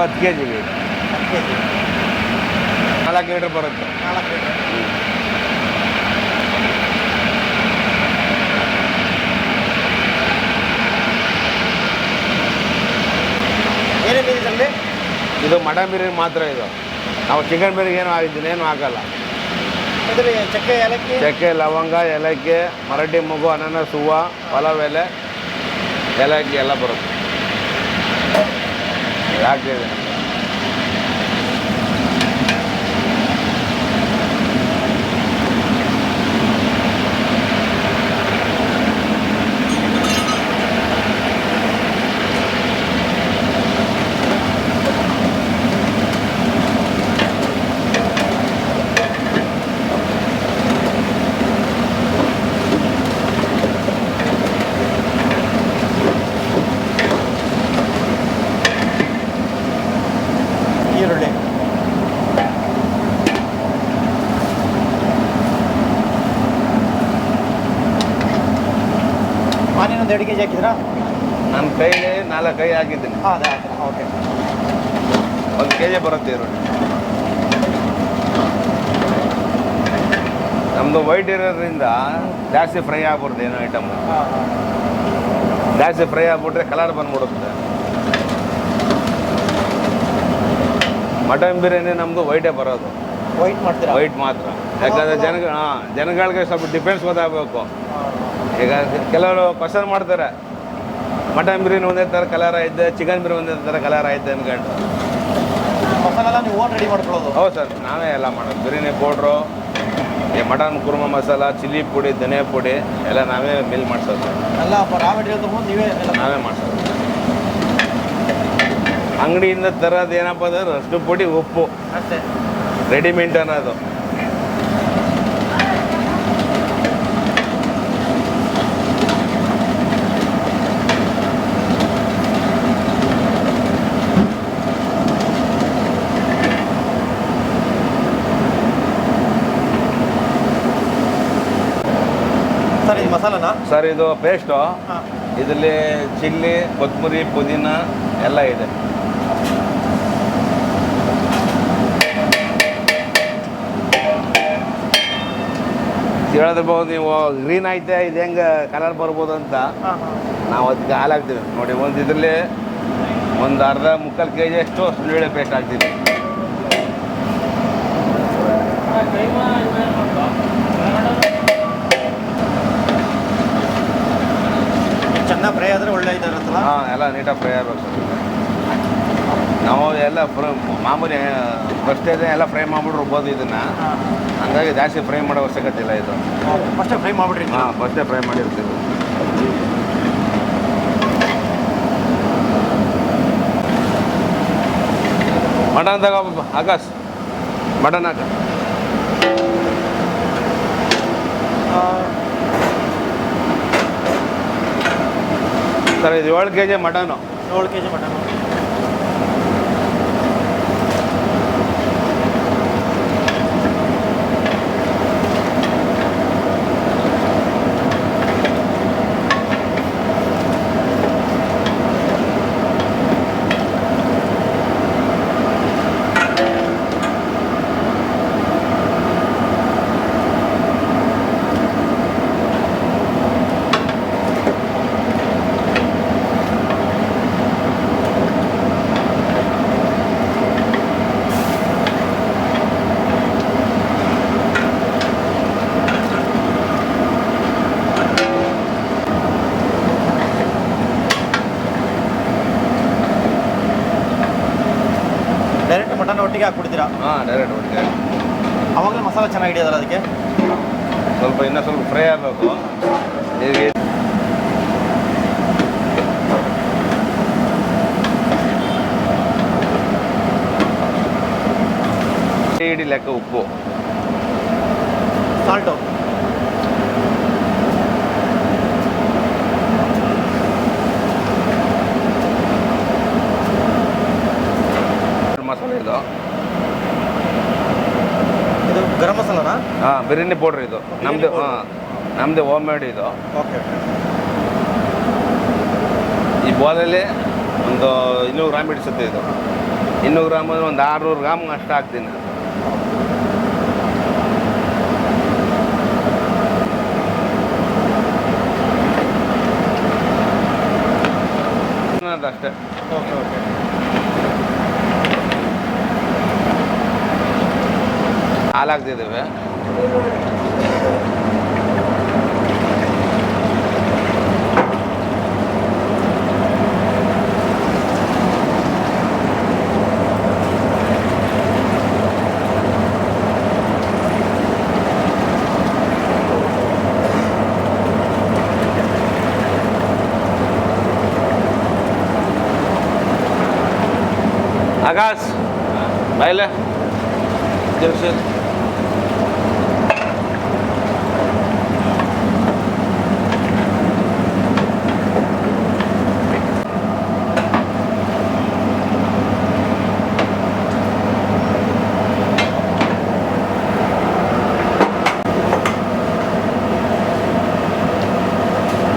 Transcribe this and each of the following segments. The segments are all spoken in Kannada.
10 kg. 10 kg. 4 ಲೀಟರ್ ಬರುತ್ತೆ. 4 ಲೀಟರ್. ಏನೇನಿದೆ ಇದರಲ್ಲಿ? ಇದು ಮಟನ್ ಬಿರಿಯಾನಿ ಮಾತ್ರ ಇದು. ನಾವು ಚಿಕನ್ ಬಿರಿಯಾನಿ ಏನು ಹಾಕಲ್ಲ. ಇದರಲ್ಲಿ ಚಕ್ಕೆ, ಏಲಕ್ಕಿ, ಚಕ್ಕೆ, ಲವಂಗ, ಏಲಕ್ಕಿ, ಮರಾಠಿ ಮೊಗ್ಗು, ಅನಾನಸ್ ಹೂವು, ಪಲಾವ್ ಎಲೆ, ಏಲಕ್ಕಿ ಎಲ್ಲ ಬರುತ್ತೆ. ಹಾಕ್ತಿದೆ. ಈರುಳ್ಳಿ, ಆನಿಯನ್ ಒಂದು 2 kg ಹಾಕಿದ್ರಾ? ನನ್ನ ಕೈಗೆ 4 ಕೈ ಹಾಕಿದ್ದೀನಿ. ಹಾಂ, ಅದೇ ಹಾಕಿಲ್ಲ. ಓಕೆ. 1 kg ಬರುತ್ತೆ ಈರುಳ್ಳಿ. ನಮ್ಮದು ವೈಟ್ ಇರೋದ್ರಿಂದ ಜಾಸ್ತಿ ಫ್ರೈ ಆಗ್ಬಿಡುತ್ತೆ ಏನೋ ಐಟಮು. ಹಾಂ ಹಾಂ. ಜಾಸ್ತಿ ಫ್ರೈ ಆಗ್ಬಿಟ್ರೆ ಕಲರ್ ಬಂದ್ಬಿಡುತ್ತೆ. ಮಟನ್ ಬಿರಿಯಾನಿ ನಮ್ಮದು ವೈಟೇ ಬರೋದು. ವೈಟ್ ಮಾಡ್ತೀರಾ? ವೈಟ್ ಮಾತ್ರ. ಯಾಕಂದರೆ ಜನಗಳಿಗೆ ಸ್ವಲ್ಪ ಡಿಫ್ರೆನ್ಸ್ ಗೊತ್ತಾಗಬೇಕು. ಈಗ ಕೆಲವರು ಕ್ವಶನ್ ಮಾಡ್ತಾರೆ, ಮಟನ್ ಬಿರಿಯಾನಿ ಒಂದೇ ಥರ ಕಲರ್ ಐತೆ, ಚಿಕನ್ ಬಿರಿಯಾನಿ ಒಂದೇ ಥರ ಕಲರ್ ಐತೆ ಅಂದ್ಕೊಂಡು. ಮಸಾಲೆಲ್ಲ ನೀವು ಓನ್ ರೆಡಿ ಮಾಡ್ಕೊಳ್ಳೋದು? ಹೌದು ಸರ್, ನಾವೇ ಎಲ್ಲ ಮಾಡೋದು. ಬಿರಿಯಾನಿ ಪೌಡ್ರು, ಈ ಮಟನ್ ಕುರ್ಮಾ ಮಸಾಲ, ಚಿಲ್ಲಿ ಪುಡಿ, ಧನಿಯಾ ಪುಡಿ ಎಲ್ಲ ನಾವೇ ಮಿಲ್ ಮಾಡಿಸೋದು. ಎಲ್ಲ ರಾ ಮೆಟೀರಿಯಲ್ ತೊಗೊಂಡು ನೀವೇ ಎಲ್ಲ ನಾವೇ ಮಾಡಿಸೋದು. ಅಂಗಡಿಯಿಂದ ತರೋದು ಏನಪ್ಪ ಅಂದ್ರೆ ಅಷ್ಟು ಪುಡಿ, ಉಪ್ಪು ಅಷ್ಟೇ, ರೆಡಿಮೇಡ್ ಅನ್ನೋದು. ಸರ್ ಇದು ಮಸಾಲನಾ? ಸರ್ ಇದು ಪೇಸ್ಟು. ಹಾಂ. ಇದರಲ್ಲಿ ಚಿಲ್ಲಿ, ಕೊತ್ತಂಬರಿ, ಪುದೀನ ಎಲ್ಲ ಇದೆ. ಹೇಳಿದ್ರಬಹುದು ನೀವು ಗ್ರೀನ್ ಐತೆ, ಇದು ಹೆಂಗೆ ಕಲರ್ ಬರ್ಬೋದು ಅಂತ. ಹಾಂ ಹಾಂ. ನಾವು ಅದಕ್ಕೆ ಹಾಲು ಹಾಕ್ತೀವಿ ನೋಡಿ. ಒಂದು ಇದರಲ್ಲಿ ಒಂದು ಅರ್ಧ ಮುಕ್ಕಾಲು kg ಅಷ್ಟು ಸುಳ್ಳುಳ್ಳಿ ಪೇಸ್ಟ್ ಹಾಕ್ತೀವಿ. ಚೆನ್ನಾಗಿ ಫ್ರೈ ಆದರೆ ಒಳ್ಳೆ ಇದಾಗುತ್ತಲ್ಲ? ಹಾಂ, ಎಲ್ಲ ನೀಟಾಗಿ ಫ್ರೈ ಆಗಬೇಕು ಸರ್. ನಾವು ಎಲ್ಲ ಮಾಮೂಲಿ ಫಸ್ಟೇ ಎಲ್ಲ ಫ್ರೈ ಮಾಡಿಬಿಟ್ಟು ರುಬ್ಬೋದು ಇದನ್ನು. ಹಾಂ. ಹಂಗಾಗಿ ಜಾಸ್ತಿ ಫ್ರೈ ಮಾಡೋ ಅವಶ್ಯಕತೆ ಇಲ್ಲ ಇದು. ಫಸ್ಟೇ ಫ್ರೈ ಮಾಡಿಬಿಡ್ರಿ. ಹಾಂ, ಫಸ್ಟೇ ಫ್ರೈ ಮಾಡಿರ್ತೀವಿ. ಮಟನ್ ತಗೋ ಆಕಾಶ್, ಮಟನ್ ಹಾಕ. ಸರ್ ಇದು 7 kg mutton. 7 kg mutton. Direct mutton ಒಟ್ಟಿಗೆ ಹಾಕ್ಬಿಡ್ತೀರಾ? ಹಾಂ, ಡೈರೆಕ್ಟ್ ಒಟ್ಟಿಗೆ. ಅವಾಗಲೇ ಮಸಾಲೆ ಚೆನ್ನಾಗಿ ಹಿಡಿಯೋದಲ್ಲ ಅದಕ್ಕೆ? ಸ್ವಲ್ಪ ಇನ್ನೂ ಸ್ವಲ್ಪ ಫ್ರೈ ಆಗಬೇಕು. ಹೀಗೆ ಇಡೀ ಲೆಕ್ಕ ಉಪ್ಪು, ಸಾಲ್ಟು, ಮಸಾಲೆ ಇದು. ಇದು ಗರಂ ಮಸಾಲನಾ? ಹಾಂ, ಬಿರಿಯಾನಿ ಪೌಡ್ರ್ ಇದು ನಮ್ಮದು. ಹಾಂ, ನಮ್ಮದು ಹೋಮ್ ಮೇಡ್ ಇದು. Okay okay. ಈ ಬಾಲಲ್ಲಿ ಒಂದು 200 ಗ್ರಾಮ್ ಹಿಡಿಸುತ್ತೆ ಇದು. 200 ಗ್ರಾಮ್ ಅಂದರೆ ಒಂದು 600 ಗ್ರಾಮ್ ಅಷ್ಟು ಹಾಕ್ತೀನಿ. ಅಷ್ಟೇ. Okay okay. ಹಾಲು ಹಾಕ್ತಿದ್ದೇವೆ. ಆಕಾಶ್ ಬಾಯಿಲೆ ಜಲ್ಸಿ.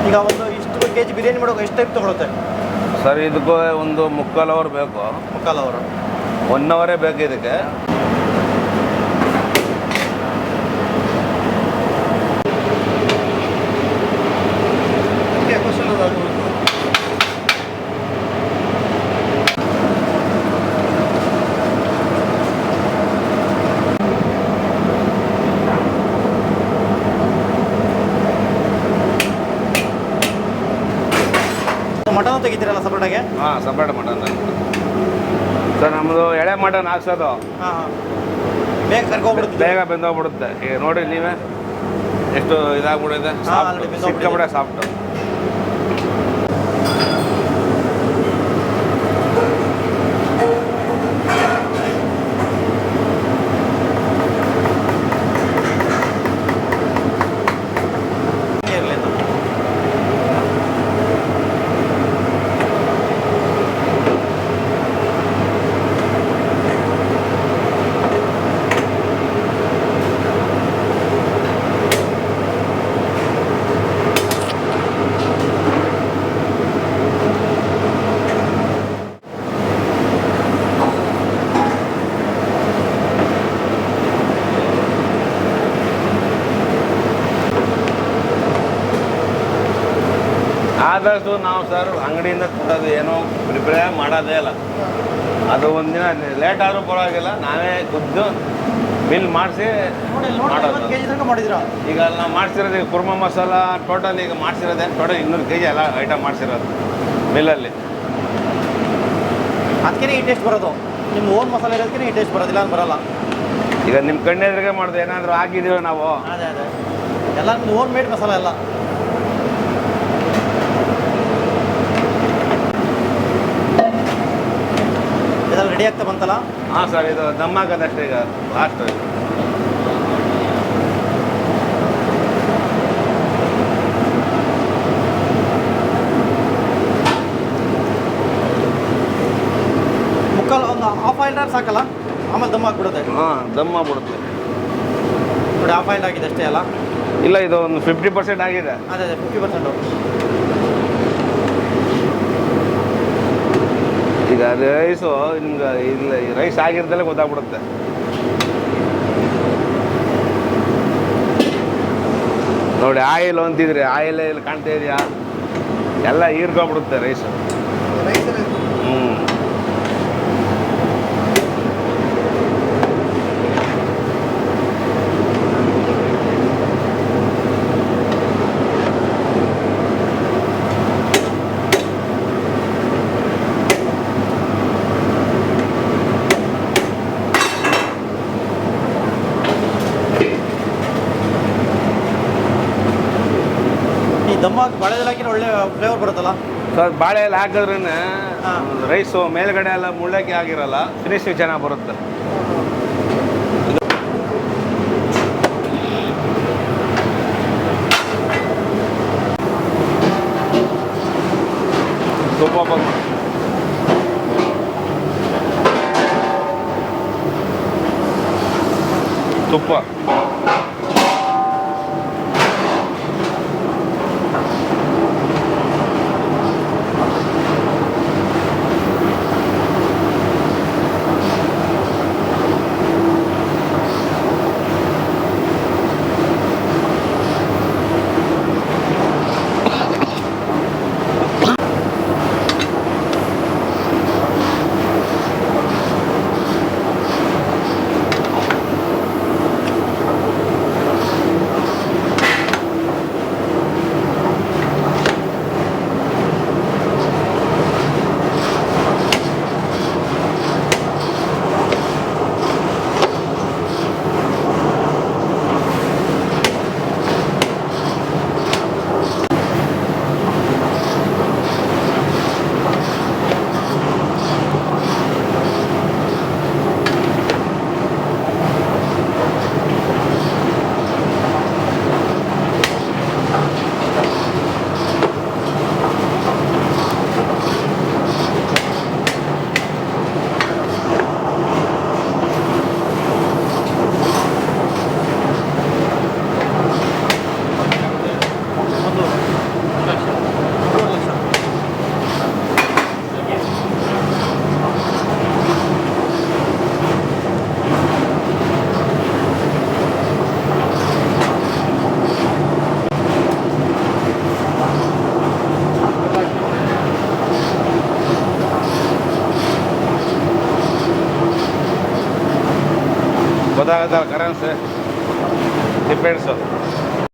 ಈಗ ಒಂದು ಇಷ್ಟು ಕೆ ಜಿ ಬಿರಿಯಾನಿ ಮಾಡೋಕೆ ಎಷ್ಟು ಟೈಮ್ ತೊಗೊಳುತ್ತೆ ಸರ್? ಇದಕ್ಕೂ ಒಂದು 3/4 ಅವರ್ ಬೇಕು. 3/4 ಅವರು? 1 ಅವರೇ ಬೇಕು ಇದಕ್ಕೆ. ಮಟನ್ ತೆಗಿತೀರಲ್ಲ ಸಪ್ರೇಟಾಗೆ? ಹಾಂ, ಸಪ್ರೇಟ್ ಮಟನ್ ಸರ್. ನಮ್ಮದು ಎಳೆ ಮಟನ್ ಹಾಕ್ಸೋದು. ಹಾಂ ಹಾಂ, ಬೇಗ ಕರ್ಕೊಂಡ್ಬಿಡುತ್ತೆ. ಬೇಗ ಬೆಂದೋಗ್ಬಿಡುತ್ತೆ. ಈಗ ನೋಡಿ ನೀವೇ ಎಷ್ಟು ಇದಾಗ್ಬಿಡಿದೆ. already ಬೆಂದೋಗ್ಬಿಟ್ಟಿದೆ. ಸಿಕ್ಕಾಬಿಡೆ ಸಾಫ್ಟು. ಆದಷ್ಟು ನಾವು ಸರ್ ಅಂಗಡಿಯಿಂದ ತರೋದು ಏನೋ ಪ್ರಿಪೇರ್ ಮಾಡೋದೇ ಇಲ್ಲ. ಅದು ಒಂದಿನ ಲೇಟ್ ಆದರೂ ಪರವಾಗಿಲ್ಲ, ನಾವೇ ಖುದ್ದು ಬಿಲ್ ಮಾಡಿಸಿ ಮಾಡೋದು. ಕೆ ಜಿ ತನಕ ಮಾಡಿದಿರಾ? ಈಗ ನಾವು ಮಾಡ್ಸಿರೋದು ಈಗ ಕುರ್ಮ ಮಸಾಲ ಟೋಟಲ್ ಈಗ ಮಾಡ್ಸಿರೋದೇ ಟೋಟಲ್ 200 kg ಎಲ್ಲ ಐಟಮ್ ಮಾಡ್ಸಿರೋದು ಮಿಲ್ಲಲ್ಲಿ. ಅದಕ್ಕೆ ಈ ಟೇಸ್ಟ್ ಬರೋದು. ನಿಮ್ಮ ಓನ್ ಮಸಾಲೆ ಇರೋದಕ್ಕೆ ಈ ಟೇಸ್ಟ್ ಬರೋದಿಲ್ಲ ಅಂತ ಬರಲ್ಲ. ಈಗ ನಿಮ್ಮ ಕಣ್ಣೆದ್ರಿಗೆ ಮಾಡೋದು ಏನಾದರೂ ಹಾಕಿದ್ದೀವಿ ನಾವು. ಅದೇ ಅದೇ, ಎಲ್ಲ ನಿಮ್ದು ಓನ್ ಮೇಡ್ ಮಸಾಲೆ ಎಲ್ಲ. ಇದೆಲ್ಲ ರೆಡಿ ಆಗ್ತಾ ಬಂತಲ್ಲ? ಹಾಂ ಸರ್, ಇದು ದಮ್ ಹಾಕೋದಷ್ಟೇ ಈಗ ಲಾಸ್ಟ್. ಮುಕ್ಕಾಲು ಒಂದು ಹಾಫ್ ಆಯಿಲ್ ಸಾಕಲ್ಲ, ಆಮೇಲೆ ದಮ್ ಹಾಕ್ಬಿಡುತ್ತೆ. ಹಾಂ, ದಮ್ ಆಗ್ಬಿಡುತ್ತೆ. ನೋಡಿ, ಹಾಫ್ ಆಯಿಲ್ ಆಗಿದೆ ಅಷ್ಟೇ ಅಲ್ಲ? ಇಲ್ಲ, ಇದು ಒಂದು 50% ಆಗಿದೆ. ಅದೇ ಅದೇ 50%. ಈಗ ರೈಸು ನಿಮ್ಗೆ ಇಲ್ಲ, ರೈಸ್ ಆಗಿರ್ದಲ್ಲೇ ಗೊತ್ತಾಗ್ಬಿಡುತ್ತೆ. ನೋಡಿ, ಆಯಿಲ್ ಅಂತಿದ್ರಿ, ಆಯಿಲ್ ಇಲ್ಲಿ ಕಾಣ್ತಾ ಇದೆಯಾ? ಎಲ್ಲ ಹೀರ್ಕೊಂಡ್ಬಿಡುತ್ತೆ ರೈಸು. ಹ್ಞೂ. ದಮ್ ಹಾಕಿ ಬಾಳೆದೆಲ್ಲ ಹಾಕಿದ್ರೆ ಒಳ್ಳೆ ಫ್ಲೇವರ್ ಬರುತ್ತಲ್ಲ ಸರ್? ಬಾಳೆ ಎಲ್ಲ ಹಾಕಿದ್ರೇ ಹಾಂ. ರೈಸು ಮೇಲ್ಗಡೆ ಎಲ್ಲ ಮುಳ್ಳಕ್ಕಿ ಆಗಿರಲ್ಲ, ಫಿನಿಶಿಂಗ್ ಚೆನ್ನಾಗಿ ಬರುತ್ತೆ. ತುಪ್ಪ ತುಪ್ಪ ಗೊತ್ತಾಗುತ್ತಲ್ಲ ಕರೆನ್ಸಿ ಡಿಪೆಂಡ್ಸು